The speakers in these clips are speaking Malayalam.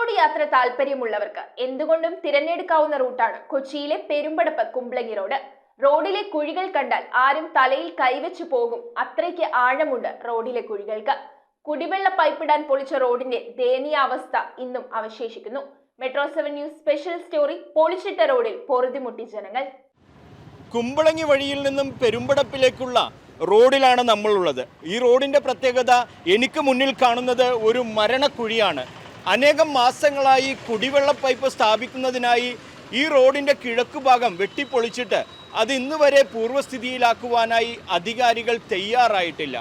റോഡ് യാത്ര താല്പര്യമുള്ളവർക്ക് എന്തുകൊണ്ടും തിരഞ്ഞെടുക്കാവുന്ന റൂട്ടാണ് കൊച്ചിയിലെ പെരുമ്പടപ്പ് കുമ്പളങ്ങി റോഡ്. റോഡിലെ കുഴികൾ കണ്ടാൽ ആരും തലയിൽ കൈവച്ചു പോകും, അത്രയ്ക്ക് ആഴമുണ്ട് റോഡിലെ കുഴികൾക്ക്. കുടിവെള്ള പൈപ്പിടാൻ പൊളിച്ച റോഡിന്റെ ദയനീയാവസ്ഥ ഇന്നും അവശേഷിക്കുന്നു. മെട്രോ 7 ന്യൂസ് സ്പെഷ്യൽ സ്റ്റോറി, പൊളിച്ചിട്ട റോഡിൽ പൊറുതിമുട്ടി ജനങ്ങൾ. കുമ്പളങ്ങി വഴിയിൽ നിന്നും പെരുമ്പടപ്പിലേക്കുള്ള റോഡിലാണ് നമ്മളുള്ളത്. ഈ റോഡിന്റെ പ്രത്യേകത, എനിക്ക് മുന്നിൽ കാണുന്നത് ഒരു മരണക്കുഴിയാണ്. അനേകം മാസങ്ങളായി കുടിവെള്ള പൈപ്പ് സ്ഥാപിക്കുന്നതിനായി ഈ റോഡിന്റെ കിഴക്കുഭാഗം വെട്ടിപ്പൊളിച്ചിട്ട് അത് ഇന്ന് വരെ പൂർവ്വസ്ഥിതിയിലാക്കുവാനായി അധികാരികൾ തയ്യാറായിട്ടില്ല.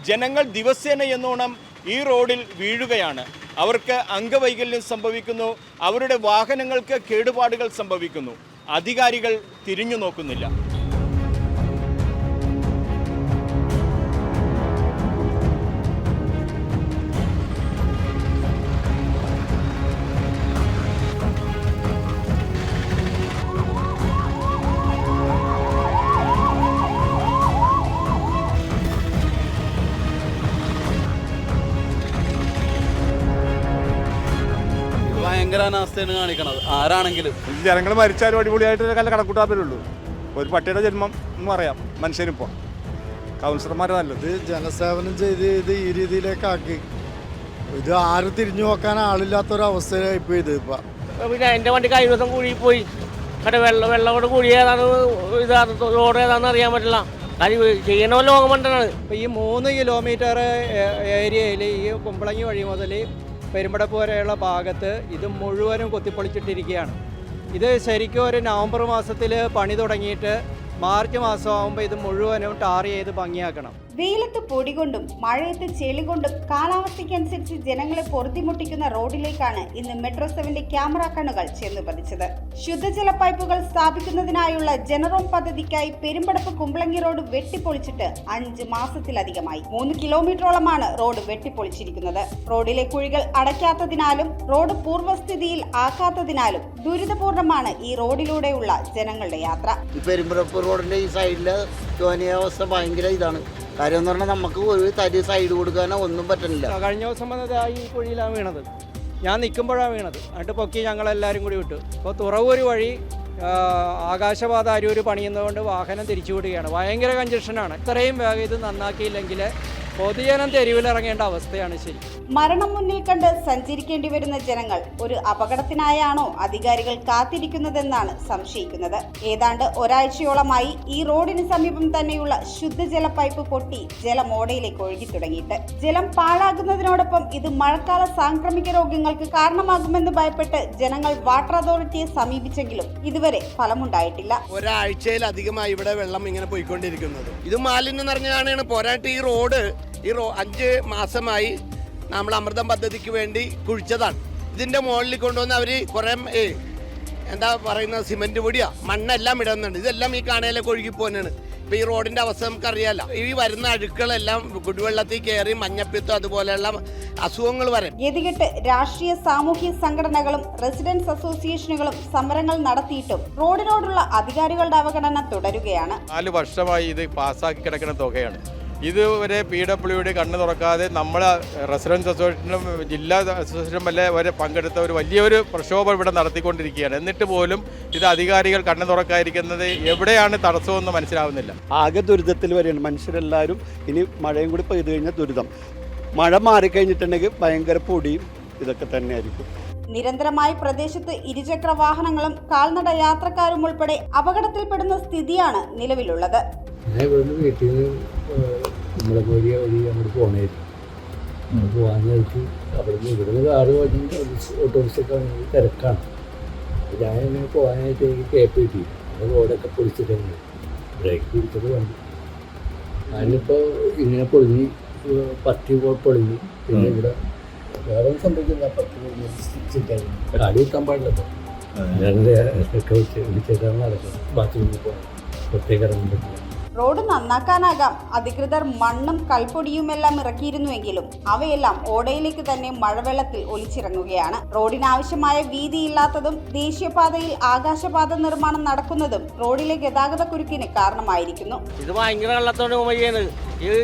ജനങ്ങൾ ദിവസേന എന്നോണം ഈ റോഡിൽ വീഴുകയാണ്. അവർക്ക് അംഗവൈകല്യം സംഭവിക്കുന്നു, അവരുടെ വാഹനങ്ങൾക്ക് കേടുപാടുകൾ സംഭവിക്കുന്നു. അധികാരികൾ തിരിഞ്ഞു നോക്കുന്നില്ല. ഭയങ്കര അനാസ്ഥയാണ് കാണിക്കണത്. ആരാണെങ്കിലും ജനങ്ങൾ മരിച്ചാലും അടിപൊളിയായിട്ട് കണക്കൂട്ടാൻ പറ്റുള്ളൂ. ഒരു പട്ടിയുടെ ജന്മം എന്ന് പറയാം മനുഷ്യനിപ്പോൾ. കൗൺസിലർമാർ നല്ലത് ജനസേവനം ചെയ്ത് ഈ രീതിയിലേക്കാക്കി. ഇത് ആരും തിരിഞ്ഞു നോക്കാൻ ആളില്ലാത്തൊരവസ്ഥയായി ഇപ്പോൾ ഇത്. പിന്നെ എൻ്റെ വണ്ടി കഴിഞ്ഞ ദിവസം കുഴി പോയി. വെള്ളം കൊണ്ട് കുഴി ഏതാണ്, റോഡ് ഏതാണെന്ന് അറിയാൻ പറ്റില്ല. അത് ചെയ്യണ ലോകം മണ്ടാണ്. ഇപ്പോൾ ഈ 3 കിലോമീറ്റർ ഏരിയയിൽ ഈ കുമ്പളങ്ങി വഴി മുതൽ പെരുമ്പടപ്പ് വരെയുള്ള ഭാഗത്ത് ഇത് മുഴുവനും കൊത്തിപ്പൊളിച്ചിട്ടിരിക്കുകയാണ്. ഇത് ശരിക്കും ഒരു നവംബർ മാസത്തിൽ പണി തുടങ്ങിയിട്ട് മാർച്ച് മാസമാകുമ്പോൾ ഇത് മുഴുവനും ടാർ ചെയ്ത് ഭംഗിയാക്കണം. വെയിലത്ത് പൊടി കൊണ്ടും മഴയത്ത് ചെളി കൊണ്ടും കാലാവസ്ഥയ്ക്കനുസരിച്ച് ജനങ്ങളെ പൊറുതിമുട്ടിക്കുന്ന റോഡിലേക്കാണ് ഇന്ന് മെട്രോ 7ന്റെ ക്യാമറ കണ്ണുകൾ ചെന്നു പതിച്ചത്. ശുദ്ധജല പൈപ്പുകൾ സ്ഥാപിക്കുന്നതിനായുള്ള ജനറോം പദ്ധതിക്കായി പെരുമ്പടപ്പ് കുമ്പളങ്ങി റോഡ് വെട്ടിപ്പൊളിച്ചിട്ട് 5 മാസത്തിലധികമായി. 3 കിലോമീറ്ററോളമാണ് റോഡ് വെട്ടിപ്പൊളിച്ചിരിക്കുന്നത്. റോഡിലെ കുഴികൾ അടയ്ക്കാത്തതിനാലും റോഡ് പൂർവ്വസ്ഥിതിയിൽ ആക്കാത്തതിനാലും ദുരിതപൂർണമാണ് ഈ റോഡിലൂടെയുള്ള ജനങ്ങളുടെ യാത്ര. പെരുമ്പടപ്പ് റോഡിന്റെ ഈ സൈഡിലെ ദയനീയാവസ്ഥ ഭയങ്കര ഇതാണ്. കാര്യം എന്ന് പറഞ്ഞാൽ നമുക്ക് ഒരു തരി സൈഡ് കൊടുക്കാനോ ഒന്നും പറ്റുന്നില്ല. കഴിഞ്ഞ ദിവസം വന്നത് ഈ കുഴിയിലാണ് വീണത്. ഞാൻ നിൽക്കുമ്പോഴാണ് വീണത്. എന്നിട്ട് പൊക്കി ഞങ്ങളെല്ലാവരും കൂടി വിട്ടു. അപ്പോൾ തുറവൂർ വഴി ആകാശപാത അരൂർ പണിയുന്നതുകൊണ്ട് വാഹനം തിരിച്ചു വിടുകയാണ്. ഭയങ്കര കഞ്ചക്ഷനാണ്. ഇത്രയും വേഗം ഇത് നന്നാക്കിയില്ലെങ്കിൽ പൊതുജനം തെരുവിലിറങ്ങേണ്ട അവസ്ഥയാണ്. ശരി, മരണം മുന്നിൽ കണ്ട് സഞ്ചരിക്കേണ്ടി വരുന്ന ജനങ്ങൾ ഒരു അപകടത്തിനായാണോ അധികാരികൾ കാത്തിരിക്കുന്നതെന്നാണ് സംശയിക്കുന്നത്. ഏതാണ്ട് ഒരാഴ്ചയോളമായി ഈ റോഡിന് സമീപം തന്നെയുള്ള ശുദ്ധജല പൈപ്പ് പൊട്ടി ജലം ഓടയിലേക്ക് ഒഴുകി തുടങ്ങിയിട്ട്. ജലം പാഴാകുന്നതിനോടൊപ്പം ഇത് മഴക്കാല സാംക്രമിക രോഗങ്ങൾക്ക് കാരണമാകുമെന്ന് ഭയപ്പെട്ട് ജനങ്ങൾ വാട്ടർ അതോറിറ്റിയെ സമീപിച്ചെങ്കിലും ഇതുവരെ ഫലമുണ്ടായിട്ടില്ല. ഒരാഴ്ചയിലധികമായി ഇവിടെ വെള്ളം ഇങ്ങനെ പോയിക്കൊണ്ടിരിക്കുന്നത്. ഇത് മാലിന്യം നിറഞ്ഞാണ്. പോരാട്ട് ഈ റോഡ് 5 മാസമായി നമ്മൾ അമൃതം പദ്ധതിക്ക് വേണ്ടി കുഴിച്ചതാണ്. ഇതിൻ്റെ മുകളിൽ കൊണ്ടുവന്ന് അവർ കുറേ എന്താ പറയുന്നത്, സിമെൻറ്റ് പൊടിയാ മണ്ണെല്ലാം ഇടുന്നുണ്ട്. ഇതെല്ലാം ഈ കാണയിലേക്ക് ഒഴുകി പോകുന്നതാണ്. ഇപ്പോൾ ഈ റോഡിൻ്റെ അവസ്ഥ നമുക്കറിയാമല്ലോ. ഈ വരുന്ന അഴുക്കളെല്ലാം കുടിവെള്ളത്തിൽ കയറി മഞ്ഞപ്പിത്തം അതുപോലെയുള്ള അസുഖങ്ങൾ വരും. ഗതികെട്ട് രാഷ്ട്രീയ സാമൂഹ്യ സംഘടനകളും റെസിഡൻസ് അസോസിയേഷനുകളും സമരങ്ങൾ നടത്തിയിട്ടും റോഡിനോടുള്ള അധികാരികളുടെ അവഗണന തുടരുകയാണ്. 4 വർഷമായി ഇത് പാസ്സാക്കി കിടക്കുന്ന തുകയാണ്. ഇതുവരെ PWD കണ്ണ് തുറക്കാതെ നമ്മളെ റെസിഡൻസ് അസോസിയേഷനും ജില്ലാ അസോസിയേഷനും വരെ പങ്കെടുത്ത ഒരു വലിയൊരു പ്രക്ഷോഭം ഇവിടെ നടത്തിക്കൊണ്ടിരിക്കുകയാണ്. എന്നിട്ട് പോലും ഇത് അധികാരികൾ കണ്ണ് തുറക്കാതിരിക്കുന്നത് എവിടെയാണ് തടസ്സമെന്ന് മനസ്സിലാവുന്നില്ല. ആകെ ദുരിതത്തിൽ വരെയാണ് മനുഷ്യരെല്ലാവരും. ഇനി മഴയും കൂടി പെയ്തു കഴിഞ്ഞാൽ ദുരിതം. മഴ മാറിക്കഴിഞ്ഞിട്ടുണ്ടെങ്കിൽ ഭയങ്കര പൊടിയും ഇതൊക്കെ തന്നെയായിരിക്കും. നിരന്തരമായി പ്രദേശത്ത് ഇരുചക്ര വാഹനങ്ങളും കാൽനട യാത്രക്കാരും ഉൾപ്പെടെ അപകടത്തിൽപ്പെടുന്ന സ്ഥിതിയാണ് നിലവിലുള്ളത്. വീട്ടിൽ നിന്ന് നമ്മളെ വഴി അങ്ങോട്ട് പോകണമായിരുന്നു. നമ്മൾ പോകാൻ കഴിച്ച് അവിടെ നിന്ന് ഇവിടുന്ന് കാറ് കഴിഞ്ഞ് ഓട്ടോറിക്ഷയൊക്കെ തിരക്കാണ്. ഞാനിങ്ങനെ പോകാനായിട്ട് എനിക്ക് കേപ്പ് കിട്ടി. അത് റോഡൊക്കെ പൊളിച്ചിട്ടുണ്ട്. ബ്രേക്ക് പിടിച്ചത് കണ്ടു. ഞാനിപ്പോൾ ഇങ്ങനെ പൊളിഞ്ഞ് പറ്റി പൊളിഞ്ഞ്. പിന്നെ ഇവിടെ വേറെ സംഭവിക്കുന്ന പറ്റി പൊളിഞ്ഞ് സ്റ്റിച്ചിട്ടായിരുന്നു. കാടി വെക്കാൻ പാടില്ലല്ലോ. ഞാനെൻ്റെ ഒക്കെ വിളിച്ചിട്ടാണ് നടക്കുന്നത്. ബാത്റൂമിൽ പോകാൻ പ്രത്യേകം ഇറങ്ങാൻ പറ്റില്ല. റോഡ് നന്നാക്കാനാകാം അധികൃതർ മണ്ണും കൽപ്പൊടിയുമെല്ലാം ഇറക്കിയിരുന്നുവെങ്കിലും അവയെല്ലാം ഓടയിലേക്ക് തന്നെ മഴവെള്ളത്തിൽ ഒലിച്ചിറങ്ങുകയാണ്. റോഡിനാവശ്യമായ വീതിയില്ലാത്തതും ദേശീയപാതയിൽ ആകാശപാത നിർമ്മാണം നടക്കുന്നതും റോഡിലെ ഗതാഗത കുരുക്കിന് കാരണമായിരിക്കുന്നു. ഇത് ഭയങ്കര വെള്ളത്തോടെ വഴിയാണ്. ഇത്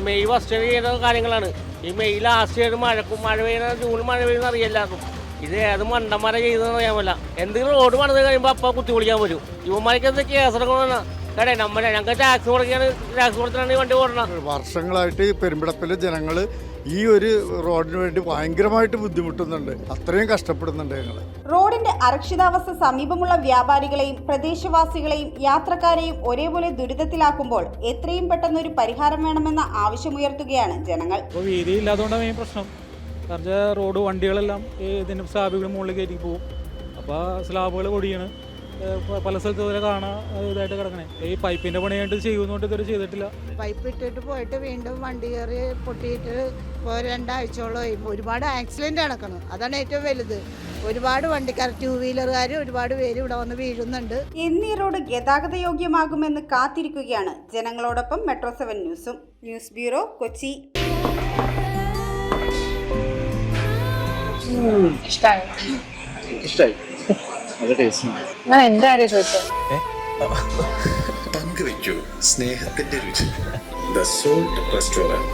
മെയ് ഫസ്റ്റ് ചെയ്യുന്ന കാര്യങ്ങളാണ്. ഈ മെയ് ലാസ്റ്റ് മഴ പെയ്യുന്ന ജൂൺ മഴ പെയ്യുന്ന അറിയില്ലാക്കും. ഇത് ഏത് മണ്ടന്മാരെ ചെയ്തതെന്ന് അറിയാൻ പറ്റില്ല. എന്തെങ്കിലും റോഡ് പണിത് കഴിയുമ്പോൾ അപ്പോൾ കുത്തി വിളിക്കാൻ വരും. ഇവന്മാർക്ക് എന്ത് കേസെടുക്കണമെന്നാ കടേ ഞങ്ങൾക്ക് ടാക്സ് കൊടുക്കുകയാണ്, ടാക്സ് കൊടുത്തിട്ടാണ് ഈ വണ്ടി ഓടണം. വർഷങ്ങളായിട്ട് പെരുമ്പടപ്പിലെ ജനങ്ങൾ ഈ ഒരു റോഡിന് വേണ്ടി ഭയങ്കരമായിട്ട് ബുദ്ധിമുട്ടുന്നുണ്ട്, അത്രയും കഷ്ടപ്പെടുന്നുണ്ട് ഞങ്ങൾ. റോഡിന്റെ അരക്ഷിതാവസ്ഥ സമീപമുള്ള വ്യാപാരികളെയും പ്രദേശവാസികളെയും യാത്രക്കാരെയും ഒരേപോലെ ദുരിതത്തിലാക്കുമ്പോൾ എത്രയും പെട്ടെന്ന് ഒരു പരിഹാരം വേണമെന്ന ആവശ്യമുയർത്തുകയാണ് ജനങ്ങൾ. ഇപ്പോൾ വീതി ഇല്ലാത്തതുകൊണ്ടാണ് മെയിൻ പ്രശ്നം. കാരണം റോഡ് വണ്ടികളെല്ലാം ഇതിൻ്റെ സ്ലാബുകൾ മുകളിൽ കയറ്റി പോകും. അപ്പോൾ സ്ലാബുകൾ പൊടിയാണ്, പല സ്ഥലത്തും ഇതുവരെ കാണാൻ ഇതായിട്ട് കിടക്കണേ. ഈ പൈപ്പിൻ്റെ പണിയായിട്ട് ചെയ്യുന്നതുകൊണ്ട് ഇതുവരെ ചെയ്തിട്ടില്ല. പൈപ്പ് ഇട്ടിട്ട് പോയിട്ട് വീണ്ടും വണ്ടി കയറി പൊട്ടിയിട്ട് ഇപ്പോൾ 2 ആഴ്ചയോളമായി. ഒരുപാട് ആക്സിഡൻറ്റ് നടക്കണം, അതാണ് ഏറ്റവും വലുത്. ഒരുപാട് വണ്ടിക്കാർ, 2 വീലറുകാർ ഒരുപാട് പേര് ഇവിടെ വന്ന് വീഴുന്നുണ്ട്. എന്നീ റോഡ് ഗതാഗത യോഗ്യമാകുമെന്ന് കാത്തിരിക്കുകയാണ് ജനങ്ങളോടൊപ്പം മെട്രോ 7 ന്യൂസും. News bureau, Kochi. ഇഷ്ടമായി. നല്ല ടേസ്റ്റ്. എന്താ ചോദിച്ചത്? പങ്കുവയ്ക്കൂ സ്നേഹത്തിന്റെ രുചി. The salt restaurant.